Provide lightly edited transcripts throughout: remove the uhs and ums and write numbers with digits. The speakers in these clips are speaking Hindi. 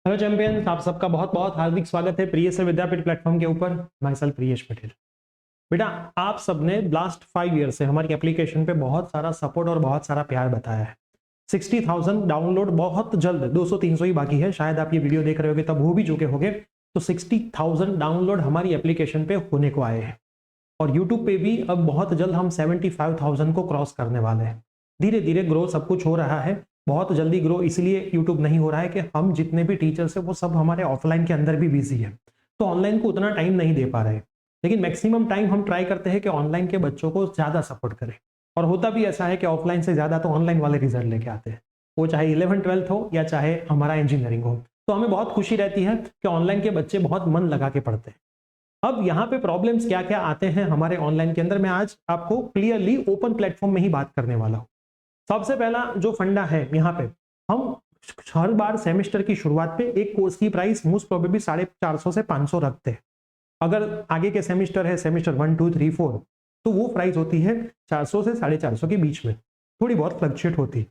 हेलो चैंपियंस, आप सबका बहुत बहुत हार्दिक स्वागत है प्रिय से विद्यापीठ प्लेटफॉर्म के ऊपर। My self Priyesh Patel. बेटा, आप सबने लास्ट 5 ईयर से हमारी एप्लीकेशन पे बहुत सारा सपोर्ट और बहुत सारा प्यार बताया है। 60,000 डाउनलोड बहुत जल्द, 200-300 ही बाकी है, शायद आप ये वीडियो देख रहे होगे तब हो भी चुके होंगे। तो 60,000 डाउनलोड हमारी एप्लीकेशन पे होने को आए हैं और यूट्यूब पे भी अब बहुत जल्द हम 75,000 को क्रॉस करने वाले हैं। धीरे धीरे ग्रो सब कुछ हो रहा है। बहुत जल्दी ग्रो इसलिए यूट्यूब नहीं हो रहा है कि हम जितने भी टीचर्स हैं वो सब हमारे ऑफलाइन के अंदर भी बिजी है, तो ऑनलाइन को उतना टाइम नहीं दे पा रहे। लेकिन मैक्सिमम टाइम हम ट्राई करते हैं कि ऑनलाइन के बच्चों को ज़्यादा सपोर्ट करें, और होता भी ऐसा है कि ऑफलाइन से ज़्यादा तो ऑनलाइन वाले रिजल्ट लेके आते हैं, वो चाहे 11th-12th हो या चाहे हमारा इंजीनियरिंग हो। तो हमें बहुत खुशी रहती है कि ऑनलाइन के बच्चे बहुत मन लगा के पढ़ते हैं। अब यहाँ पे प्रॉब्लम्स क्या क्या आते हैं हमारे ऑनलाइन के अंदर, मैं आज आपको क्लियरली ओपन प्लेटफॉर्म में ही बात करने वाला हूँ। सबसे पहला जो फंडा है, यहाँ पे हम हर बार सेमेस्टर की शुरुआत पे एक कोर्स की प्राइस मोस्ट प्रोबेबली 450 से 500 रखते हैं। अगर आगे के सेमेस्टर है, सेमेस्टर 1, 2, 3, 4, तो वो प्राइस होती है 400 से 450 के बीच में, थोड़ी बहुत फ्लक्चुएट होती है।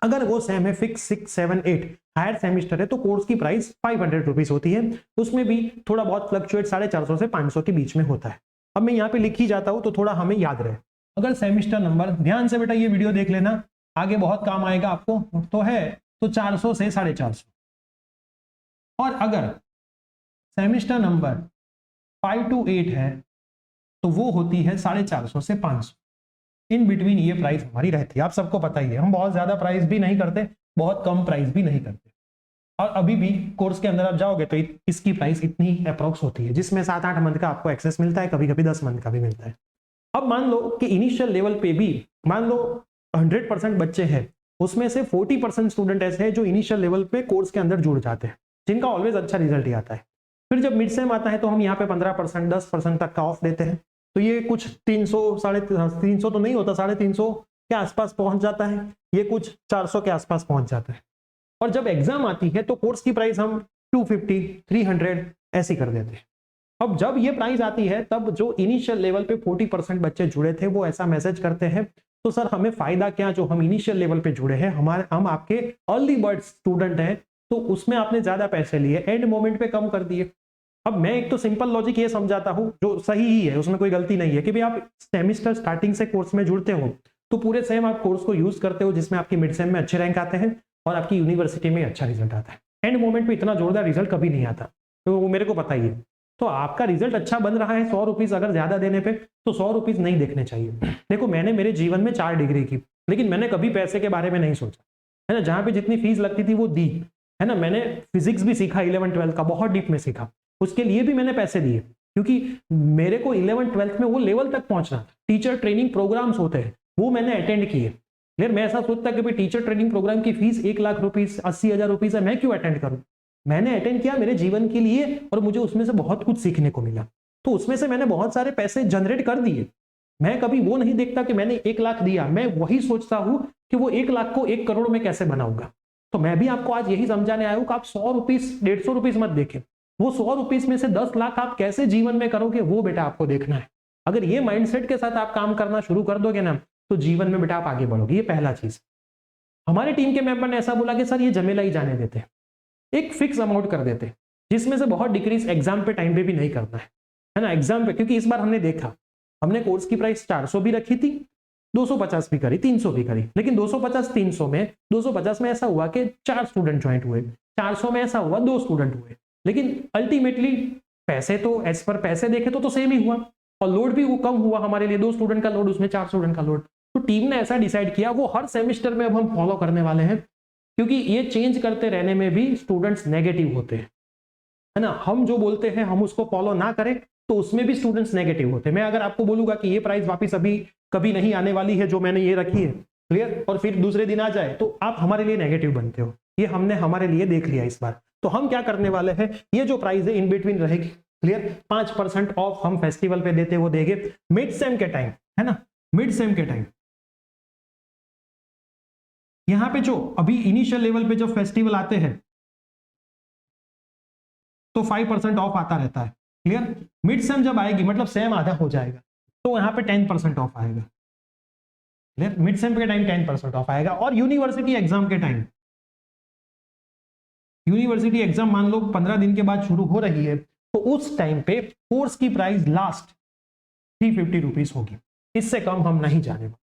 अगर वो सेम है फिक्स 6, 7, 8 हायर सेमेस्टर है तो कोर्स की प्राइस 500 रुपीज होती है। उसमें भी थोड़ा बहुत फ्लक्चुएट 450 से 500 के बीच में होता है। अब मैं यहाँ पे लिख ही जाता हूँ तो थोड़ा हमें याद रहे। अगर सेमेस्टर नंबर, ध्यान से बेटा ये वीडियो देख लेना, आगे बहुत काम आएगा आपको, तो है तो 400 से 450। और अगर सेमेस्टर नंबर 5 to 8 है तो वो होती है 450 से 500। इन बिटवीन ये प्राइस हमारी रहती है। आप सबको पता ही है, हम बहुत ज्यादा प्राइस भी नहीं करते, बहुत कम प्राइस भी नहीं करते। और अभी भी कोर्स के अंदर आप जाओगे तो इसकी प्राइस इतनी अप्रोक्स होती है, जिसमें 7-8 मंथ का आपको एक्सेस मिलता है, कभी कभी 10 मंथ का भी मिलता है। अब मान लो कि इनिशियल लेवल पे भी मान लो 100% बच्चे हैं, उसमें से 40% स्टूडेंट ऐसे हैं जो इनिशियल लेवल पे कोर्स के अंदर जुड़ जाते हैं, जिनका ऑलवेज अच्छा रिजल्ट ही आता है। फिर जब मिड सेम आता है तो हम यहाँ पे 15%, 10% तक का ऑफ देते हैं। तो ये कुछ 300, 350 तो नहीं होता, 350 के आसपास पहुंच जाता है, ये कुछ 400 के आसपास पहुंच जाता है। और जब एग्जाम आती है तो कोर्स की प्राइस हम 250, 300 ऐसी कर देते हैं। अब जब ये प्राइस आती है तब जो इनिशियल लेवल पे 40% बच्चे जुड़े थे वो ऐसा मैसेज करते हैं, तो सर हमें फायदा क्या, जो हम इनिशियल लेवल पे जुड़े हैं, हम आपके अर्ली बर्ड स्टूडेंट हैं, तो उसमें आपने ज्यादा पैसे लिए, एंड मोमेंट पे कम कर दिए। अब मैं एक तो सिंपल लॉजिक ये समझाता हूं जो सही ही है, उसमें कोई गलती नहीं है, कि भाई आप सेमेस्टर स्टार्टिंग से कोर्स में जुड़ते हो तो पूरे सेम आप कोर्स को यूज करते हो, जिसमें आपकी मिड सेम में अच्छे रैंक आते हैं और आपकी यूनिवर्सिटी में अच्छा रिजल्ट आता है। एंड मोमेंट पे इतना जोरदार रिजल्ट कभी नहीं आता, तो वो मेरे को पता ही है। तो आपका रिजल्ट अच्छा बन रहा है 100 रुपीज अगर ज्यादा देने पे, तो 100 रुपीज नहीं देखने चाहिए। देखो, मैंने मेरे जीवन में 4 डिग्री की, लेकिन मैंने कभी पैसे के बारे में नहीं सोचा, है ना। जहां पे जितनी फीस लगती थी वो दी, है ना। मैंने फिजिक्स भी सीखा 11th-12th का, बहुत डीप में सीखा, उसके लिए भी मैंने पैसे दिए, क्योंकि मेरे को 11th-12th में वो लेवल तक पहुंचना था। टीचर ट्रेनिंग प्रोग्राम्स होते हैं, वो मैंने अटेंड किए। फिर मैं ऐसा सोचता कि भाई टीचर ट्रेनिंग प्रोग्राम की फीस 1 लाख रुपीज, 80,000 रुपीज है, मैं क्यों अटेंड करूं। मैंने अटेंड किया मेरे जीवन के लिए और मुझे उसमें से बहुत कुछ सीखने को मिला, तो उसमें से मैंने बहुत सारे पैसे जनरेट कर दिए। मैं कभी वो नहीं देखता कि मैंने 1 लाख दिया, मैं वही सोचता हूं कि वो 1 लाख को 1 करोड़ में कैसे बनाऊंगा। तो मैं भी आपको आज यही समझाने आया हूं कि आप 100 रुपीज, 150 रुपीज मत देखें, वो 100 रुपीज में से 10 लाख आप कैसे जीवन में करोगे, वो बेटा आपको देखना है। अगर ये माइंडसेट के साथ आप काम करना शुरू कर दोगे ना, तो जीवन में बेटा आप आगे बढ़ोगे। ये पहला चीज। हमारे टीम के मेंबर ने ऐसा बोला कि सर ये झमेला ही जाने देते, एक फिक्स अमाउंट कर देते, जिसमें से बहुत डिक्रीज एग्जाम पे टाइम पे भी नहीं करना है ना। एग्जाम पे, क्योंकि इस बार हमने देखा, हमने कोर्स की प्राइस 400 भी रखी थी, 250 भी करी, 300 भी करी, लेकिन 250, 300 में, 250 में ऐसा हुआ कि 4 स्टूडेंट ज्वाइंट हुए, 400 में ऐसा हुआ 2 स्टूडेंट हुए, लेकिन अल्टीमेटली पैसे तो एज पर पैसे देखे तो सेम ही हुआ, और लोड भी वो कम हुआ हमारे लिए, 2 स्टूडेंट का लोड, उसमें 4 स्टूडेंट का लोड। तो टीम ने ऐसा डिसाइड किया, वो हर सेमेस्टर में अब हम फॉलो करने वाले हैं, क्योंकि ये चेंज करते रहने में भी स्टूडेंट्स नेगेटिव होते हैं, है ना। हम जो बोलते हैं हम उसको फॉलो ना करें तो उसमें भी स्टूडेंट्स नेगेटिव होते हैं। मैं अगर आपको बोलूंगा कि ये प्राइस वापस अभी कभी नहीं आने वाली है जो मैंने ये रखी है, क्लियर, और फिर दूसरे दिन आ जाए, तो आप हमारे लिए नेगेटिव बनते हो। ये हमने हमारे लिए देख लिया इस बार। तो हम क्या करने वाले हैं, ये जो प्राइस है इन बिटवीन रहेगी, क्लियर। 5% ऑफ हम फेस्टिवल पे देते वो देंगे मिड सेम के टाइम, है ना, मिड सेम के टाइम। यहां पे जो अभी इनिशियल लेवल पे जब फेस्टिवल आते हैं तो 5% ऑफ आता रहता है, क्लियर। मिड सेम जब आएगी, मतलब सेम आधा हो जाएगा, तो यहां पे 10% ऑफ आएगा, क्लियर। मिड सेम के टाइम 10% ऑफ आएगा। और यूनिवर्सिटी एग्जाम के टाइम यूनिवर्सिटी एग्जाम मान लो 15 दिन के बाद शुरू हो रही है, तो उस टाइम पे कोर्स की प्राइस लास्ट 350 रुपीज होगी, इससे कम हम नहीं जाने वाले,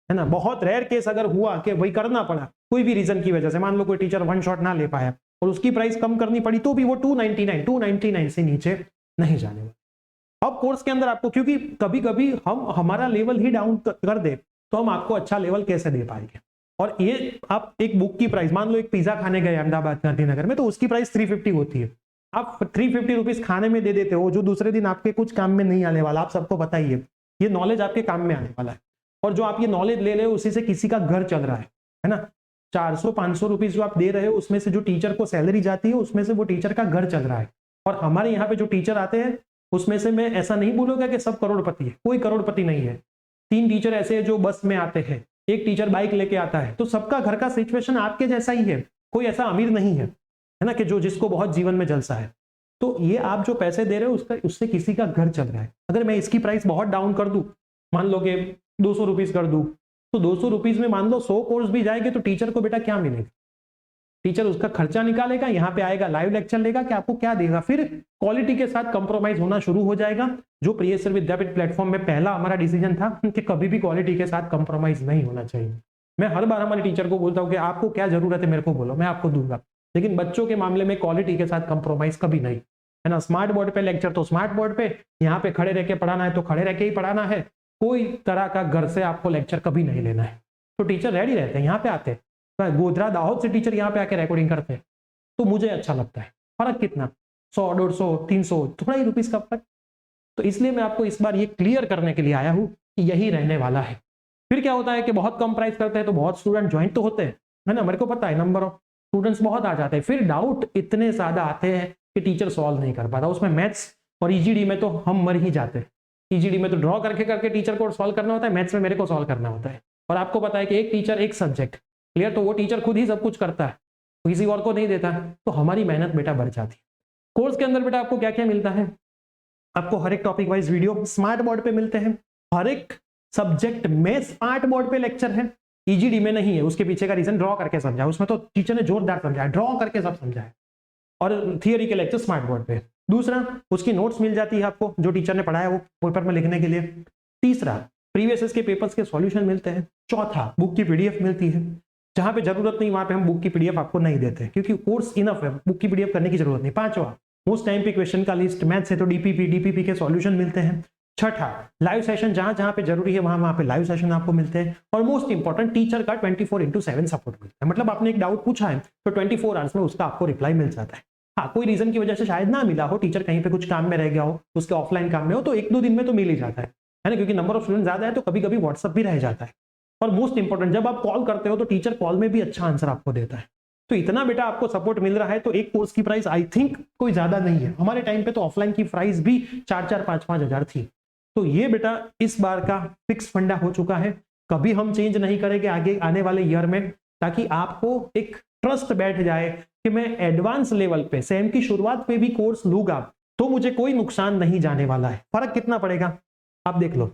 है ना। बहुत रेयर केस अगर हुआ कि भाई करना पड़ा कोई भी रीजन की वजह से, मान लो कोई टीचर वन शॉट ना ले पाया और उसकी प्राइस कम करनी पड़ी, तो भी वो 299 से नीचे नहीं जाने वाले। अब कोर्स के अंदर आपको, क्योंकि कभी कभी हम हमारा लेवल ही डाउन कर दे तो हम आपको अच्छा लेवल कैसे दे पाएंगे। और ये आप एक बुक की प्राइस, मान लो एक पिज्जा खाने गए अहमदाबाद गांधीनगर में, तो उसकी प्राइस 350 होती है, आप 350 रुपीज खाने में दे देते हो, जो दूसरे दिन आपके कुछ काम में नहीं आने वाला, आप सबको पता ही है, ये नॉलेज आपके काम में आने वाला है। और जो आप ये नॉलेज ले रहे हो उसी से किसी का घर चल रहा है ना। 400-500 रुपीज जो आप दे रहे हो उसमें से जो टीचर को सैलरी जाती है उसमें से वो टीचर का घर चल रहा है। और हमारे यहाँ पे जो टीचर आते हैं उसमें से मैं ऐसा नहीं बोलूंगा कि सब करोड़पति है, कोई करोड़पति नहीं है। 3 टीचर ऐसे हैं जो बस में आते हैं, एक टीचर बाइक लेके आता है, तो सबका घर का सिचुएशन आपके जैसा ही है, कोई ऐसा अमीर नहीं है ना, कि जो जिसको बहुत जीवन में जलसा है। तो ये आप जो पैसे दे रहे हो उससे किसी का घर चल रहा है। अगर मैं इसकी प्राइस बहुत डाउन कर दूं, मान लो कि 200 रुपीज कर दूं, तो 200 रुपीज में मान लो 100 कोर्स भी जाएंगे तो टीचर को बेटा क्या मिलेगा? टीचर उसका खर्चा निकालेगा, यहाँ पे आएगा, लाइव लेक्चर लेगा, कि आपको क्या देगा? फिर क्वालिटी के साथ कंप्रोमाइज होना शुरू हो जाएगा, जो प्रियसर विद्यापीठ प्लेटफॉर्म में पहला हमारा डिसीजन था कि कभी भी क्वालिटी के साथ कंप्रोमाइज नहीं होना चाहिए। मैं हर बार हमारे टीचर को बोलता हूँ कि आपको क्या जरूरत है मेरे को बोलो, मैं आपको दूंगा, लेकिन बच्चों के मामले में क्वालिटी के साथ कंप्रोमाइज कभी नहीं, है ना। स्मार्ट बोर्ड पे लेक्चर तो स्मार्ट बोर्ड पे, यहाँ पे खड़े रह के पढ़ाना है तो खड़े रह के ही पढ़ाना है, कोई तरह का घर से आपको लेक्चर कभी नहीं लेना है। तो टीचर रेडी रहते हैं, यहाँ पे आते हैं, गोधरा दाहोद से टीचर यहाँ पे आके रिकॉर्डिंग करते हैं, तो मुझे अच्छा लगता है। फर्क कितना, 100, 150, 300, थोड़ा ही रुपीज का फर्क। तो इसलिए मैं आपको इस बार ये क्लियर करने के लिए आया हूँ कि यही रहने वाला है। फिर क्या होता है कि बहुत कम प्राइस करते हैं तो बहुत स्टूडेंट ज्वाइन तो होते हैं, है ना, मेरे को पता है, नंबर ऑफ स्टूडेंट्स बहुत आ जाते हैं, फिर डाउट इतने ज्यादा आते हैं कि टीचर सॉल्व नहीं कर पाता। उसमें मैथ्स और ईजीडी में तो हम मर ही जाते हैं। ईजीडी में तो ड्रॉ करके करके टीचर को सॉल्व करना होता है, मैथ्स में मेरे को सॉल्व करना होता है। और आपको पता है कि एक टीचर एक सब्जेक्ट क्लियर, तो वो टीचर खुद ही सब कुछ करता है, किसी और को नहीं देता, तो हमारी मेहनत बेटा बढ़ जाती है। कोर्स के अंदर बेटा आपको क्या क्या मिलता है? आपको हर एक topic wise video smart board पे मिलते हैं, हर एक सब्जेक्ट में स्मार्ट बोर्ड पे लेक्चर है, ईजीडी में नहीं है। उसके पीछे का रीजन ड्रॉ करके समझा, उसमें तो टीचर ने जोरदार समझाया, ड्रॉ करके सब समझाया, और थियरी के लेक्चर स्मार्ट बोर्ड पे। दूसरा, उसकी नोट्स मिल जाती है आपको, जो टीचर ने पढ़ाया वो पेपर में लिखने के लिए। तीसरा, प्रीवियस के पेपर्स के सॉल्यूशन मिलते हैं। चौथा, बुक की पीडीएफ मिलती है, जहां पे जरूरत नहीं वहां पे हम बुक की पीडीएफ आपको नहीं देते, क्योंकि कोर्स इनफ है, बुक की पीडीएफ करने की जरूरत नहीं। पांचवा, मोस्ट टाइम पे क्वेश्चन का लिस्ट, मैथ्स है तो डीपीपी के सॉल्यूशन मिलते हैं। छठा, लाइव सेशन, जहां जहां पे जरूरी है वहां पे लाइव सेशन आपको मिलते हैं। और मोस्ट इंपॉर्टेंट, टीचर का 24/7 सपोर्ट मिलता है। मतलब आपने एक डाउट पूछा है तो 24 आवर्स में उसका आपको रिप्लाई मिल जाता है। हाँ, कोई रीजन की वजह से शायद ना मिला हो, टीचर कहीं पे कुछ काम में रह गया हो, उसके ऑफलाइन काम में हो, तो 1-2 दिन में तो मिल ही जाता है ना, क्योंकि नंबर ऑफ स्टूडेंट ज्यादा है तो कभी कभी व्हाट्सएप भी रह जाता है। और मोस्ट इंपॉर्टेंट, जब आप कॉल करते हो तो टीचर कॉल में भी अच्छा आंसर आपको देता है। तो इतना बेटा आपको सपोर्ट मिल रहा है, तो एक कोर्स की प्राइस आई थिंक कोई ज्यादा नहीं है। हमारे टाइम पे तो ऑफलाइन की प्राइस भी 4-4, 5-5 हजार थी। तो ये बेटा इस बार का फिक्स फंडा हो चुका है, कभी हम चेंज नहीं करेंगे आगे आने वाले ईयर में, ताकि आपको एक ट्रस्ट बैठ जाए कि मैं एडवांस लेवल पे सेम की शुरुआत पे भी कोर्स लूंगा तो मुझे कोई नुकसान नहीं जाने वाला है। फर्क कितना पड़ेगा आप देख लो,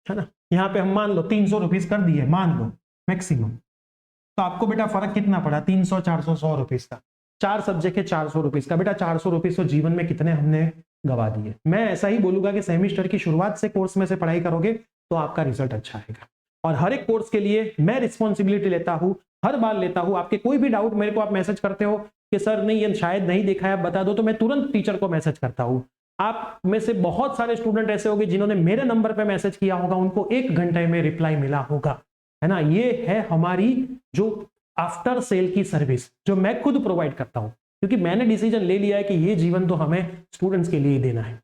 है ना। यहाँ पे हम मान लो 300 रुपीज कर दिए, मान लो मैक्सिमम, तो आपको बेटा फर्क कितना पड़ा? 300, 400, 100 रुपीज का। 4 सब्जेक्ट है 400 रुपीज का, बेटा 400 रुपीज तो जीवन में कितने हमने गवा दिए। मैं ऐसा ही बोलूंगा कि सेमेस्टर की शुरुआत से कोर्स में से पढ़ाई करोगे तो आपका रिजल्ट अच्छा आएगा। और हर एक कोर्स के लिए मैं रिस्पॉन्सिबिलिटी लेता हूं, हर बार लेता हूं। आपके कोई भी डाउट मेरे को आप मैसेज करते हो कि सर नहीं ये शायद नहीं देखा है, आप बता दो, तो मैं तुरंत टीचर को मैसेज करता हूं। आप में से बहुत सारे स्टूडेंट ऐसे होंगे जिन्होंने मेरे नंबर पे मैसेज किया होगा, उनको 1 घंटे में रिप्लाई मिला होगा, है ना। ये है हमारी जो आफ्टर सेल की सर्विस, जो मैं खुद प्रोवाइड करता हूं, क्योंकि मैंने डिसीजन ले लिया है कि ये जीवन तो हमें स्टूडेंट्स के लिए ही देना है।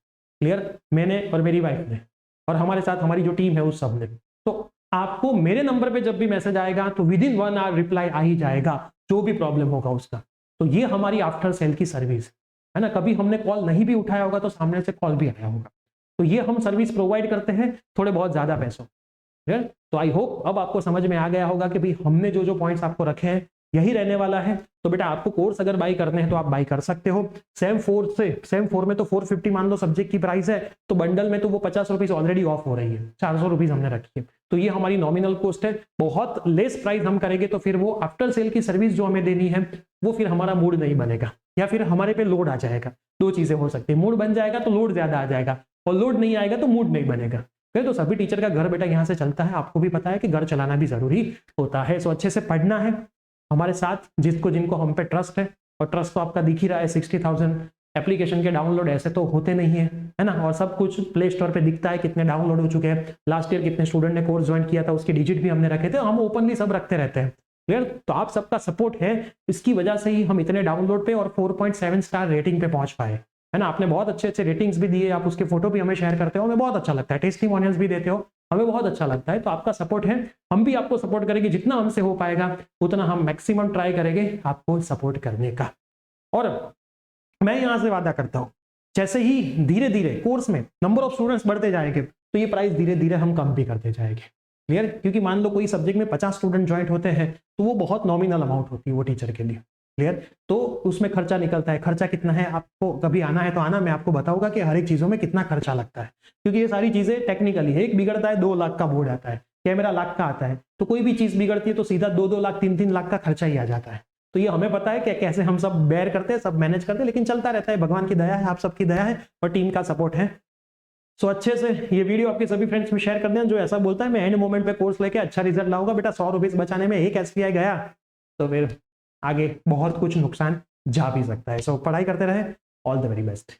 क्लियर, मैंने और मेरी वाइफ ने और हमारे साथ हमारी जो टीम है उस सब ने। तो आपको मेरे नंबर पे जब भी मैसेज आएगा तो विद इन 1 आवर रिप्लाई आ ही जाएगा, जो भी प्रॉब्लम होगा उसका। तो ये हमारी आफ्टर सेल की सर्विस है ना। कभी हमने कॉल नहीं भी उठाया होगा तो सामने से कॉल भी आया होगा। तो ये हम सर्विस प्रोवाइड करते हैं थोड़े बहुत ज्यादा पैसों। तो आई होप अब आपको समझ में आ गया होगा कि भाई हमने जो जो पॉइंट्स आपको रखे हैं यही रहने वाला है। तो बेटा आपको कोर्स अगर बाई करने हैं तो आप बाई कर सकते हो। सेम 4 में तो 450 मान लो सब्जेक्ट की प्राइस है, तो बंडल में तो वो 50 रुपीज ऑलरेडी ऑफ हो रही है, 400 रुपीज हमने रखी है। तो ये हमारी नॉमिनल कॉस्ट है। बहुत लेस प्राइस हम करेंगे तो फिर वो आफ्टर सेल की सर्विस जो हमें देनी है वो फिर हमारा मूड नहीं बनेगा, या फिर हमारे पे लोड आ जाएगा। दो चीजें हो सकती है, मूड बन जाएगा तो लोड ज्यादा आ जाएगा, और लोड नहीं आएगा तो मूड नहीं बनेगा। फिर तो सभी टीचर का घर बेटा यहाँ से चलता है, आपको भी पता है कि घर चलाना भी जरूरी होता है। सो अच्छे से पढ़ना है हमारे साथ, जिनको हम पे ट्रस्ट है, और ट्रस्ट तो आपका दिख ही रहा है। 60,000 एप्लीकेशन के डाउनलोड ऐसे तो होते नहीं है ना, और सब कुछ प्ले स्टोर पे दिखता है कितने डाउनलोड हो चुके हैं, लास्ट ईयर कितने स्टूडेंट ने कोर्स ज्वाइन किया था उसके डिजिट भी हमने रखे थे, हम ओपनली सब रखते रहते हैं। क्लियर? तो आप सबका सपोर्ट है, इसकी वजह से ही हम इतने डाउनलोड पे और 4.7 स्टार रेटिंग पे पहुंच पाए, है ना। आपने बहुत अच्छे अच्छे रेटिंग्स भी दिए, आप उसके फोटो भी हमें शेयर करते हो, हमें बहुत अच्छा लगता है, टेस्टिमोनियल्स भी देते हो, हमें बहुत अच्छा लगता है। तो आपका सपोर्ट है, हम भी आपको सपोर्ट करेंगे, जितना हमसे हो पाएगा उतना हम मैक्सिमम ट्राई करेंगे आपको सपोर्ट करने का। और मैं यहां से वादा करता हूं, जैसे ही धीरे धीरे कोर्स में नंबर ऑफ स्टूडेंट्स बढ़ते जाएंगे तो ये प्राइस धीरे धीरे हम कम भी करते जाएंगे। क्लियर? क्योंकि मान लो कोई सब्जेक्ट में 50 स्टूडेंट ज्वाइन होते हैं तो वो बहुत नॉमिनल अमाउंट होती है वो टीचर के लिए। क्लियर? तो उसमें खर्चा निकलता है, खर्चा कितना है, आपको कभी आना है तो आना, मैं आपको बताऊंगा कि हर एक चीजों में कितना खर्चा लगता है, क्योंकि ये सारी चीजें टेक्निकली है। एक बिगड़ता है 2 लाख का बोर्ड आता है, कैमरा लाख का आता है, तो कोई भी चीज बिगड़ती है तो सीधा 2-2 लाख 3-3 लाख का खर्चा ही आ जाता है। तो ये हमें पता है कि कैसे हम सब बेयर करते हैं, सब मैनेज करते हैं, लेकिन चलता रहता है, भगवान की दया है, आप सबकी दया है और टीम का सपोर्ट है। सो अच्छे से ये वीडियो आपके सभी फ्रेंड्स में शेयर कर दें, जो ऐसा बोलता है मैं एंड मोमेंट पे कोर्स लेके अच्छा रिजल्ट लाऊंगा। बेटा 100 रुपीज बचाने में एक SBI गया तो फिर आगे बहुत कुछ नुकसान जा भी सकता है। सो पढ़ाई करते रहे, ऑल द वेरी बेस्ट।